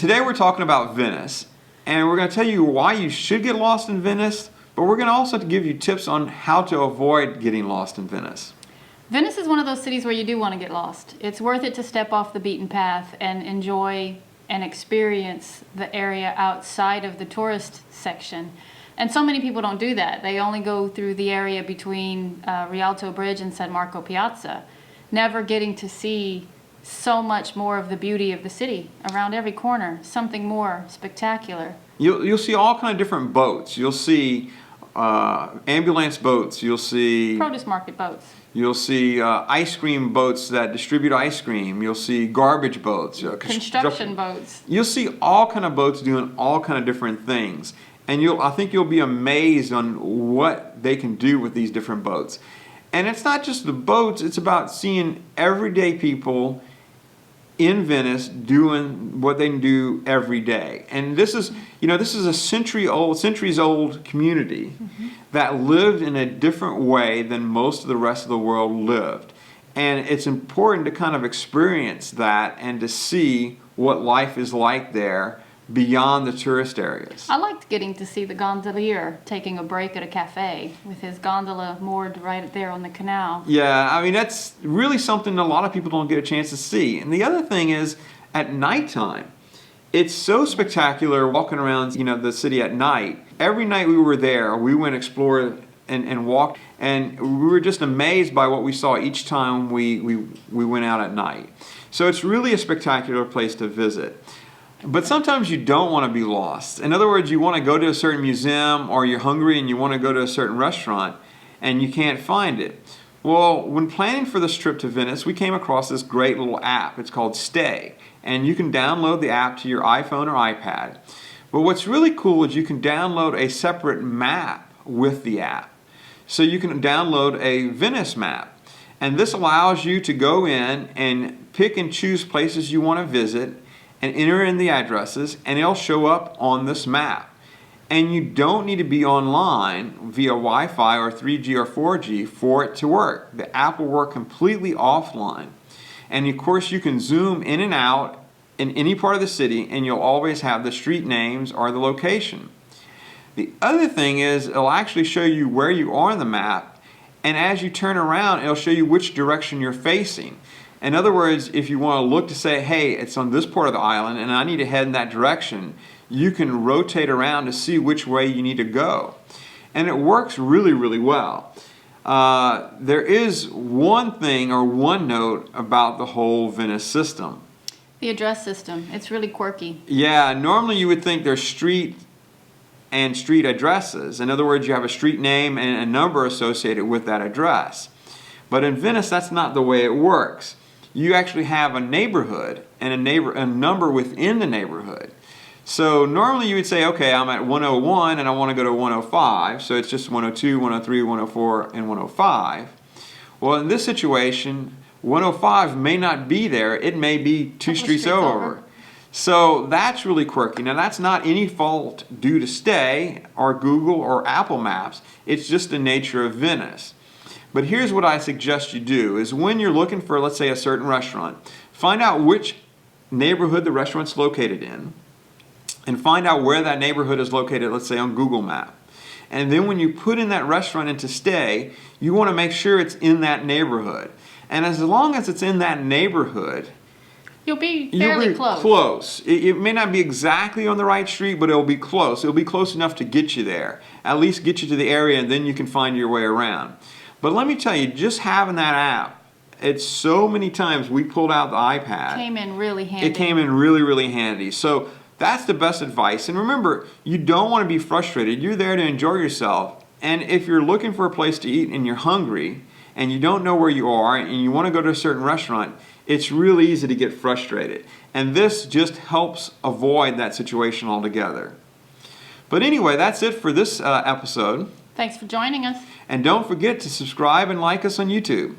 Today we're talking about Venice, and we're going to tell you why you should get lost in Venice, but we're going to also give you tips on how to avoid getting lost in Venice. Venice is one of those cities where you do want to get lost. It's worth it to step off the beaten path and enjoy and experience the area outside of the tourist section. And so many people don't do that. They only go through the area between Rialto Bridge and San Marco Piazza, never getting to see so much more of the beauty of the city around every corner, something more spectacular. You'll see all kind of different boats. You'll see ambulance boats. You'll see produce market boats. You'll see ice cream boats that distribute ice cream. You'll see garbage boats. Construction boats. You'll see all kind of boats doing all kind of different things. And I think you'll be amazed on what they can do with these different boats. And it's not just the boats, it's about seeing everyday people in Venice doing what they can do every day. And this is a centuries old community that lived in a different way than most of the rest of the world lived. And it's important to kind of experience that and to see what life is like there beyond the tourist areas. I liked getting to see the gondolier taking a break at a cafe with his gondola moored right there on the canal. Yeah, I mean, that's really something a lot of people don't get a chance to see. And the other thing is, at nighttime, it's so spectacular walking around, the city at night. Every night we were there, we went explore and walked, and we were just amazed by what we saw each time we went out at night. So it's really a spectacular place to visit. But sometimes you don't want to be lost. In other words, you want to go to a certain museum, or you're hungry and you want to go to a certain restaurant and you can't find it. Well, when planning for this trip to Venice, we came across this great little app. It's called Stay, and you can download the app to your iPhone or iPad. But what's really cool is you can download a separate map with the app. So you can download a Venice map, and this allows you to go in and pick and choose places you want to visit and enter in the addresses, and it'll show up on this map. And you don't need to be online via Wi-Fi or 3G or 4G for it to work. The app will work completely offline. And of course you can zoom in and out in any part of the city, and you'll always have the street names or the location. The other thing is, it'll actually show you where you are on the map, and as you turn around, it'll show you which direction you're facing. In other words, if you want to look to say, hey, it's on this part of the island and I need to head in that direction, you can rotate around to see which way you need to go. And it works really, really well. There is one thing or one note about the whole Venice system. The address system. It's really quirky. Yeah, normally you would think there's street and street addresses. In other words, you have a street name and a number associated with that address. But in Venice, that's not the way it works. You actually have a neighborhood and a number within the neighborhood. So normally you would say, okay, I'm at 101 and I want to go to 105, so it's just 102, 103, 104, and 105. Well, in this situation, 105 may not be there. It may be two streets over. So that's really quirky. Now that's not any fault due to Stay or Google or Apple Maps. It's just the nature of Venice. But here's what I suggest you do, is when you're looking for, let's say, a certain restaurant, find out which neighborhood the restaurant's located in, and find out where that neighborhood is located, let's say, on Google Maps. And then when you put in that restaurant into Stay, you want to make sure it's in that neighborhood. And as long as it's in that neighborhood, you'll be fairly close. It may not be exactly on the right street, but it'll be close. It'll be close enough to get you there, at least get you to the area, and then you can find your way around. But let me tell you, just having that app, it's so many times we pulled out the iPad. It came in really handy. It came in really, really handy. So that's the best advice. And remember, you don't want to be frustrated. You're there to enjoy yourself. And if you're looking for a place to eat and you're hungry and you don't know where you are and you want to go to a certain restaurant, it's really easy to get frustrated. And this just helps avoid that situation altogether. But anyway, that's it for this episode. Thanks for joining us. And don't forget to subscribe and like us on YouTube.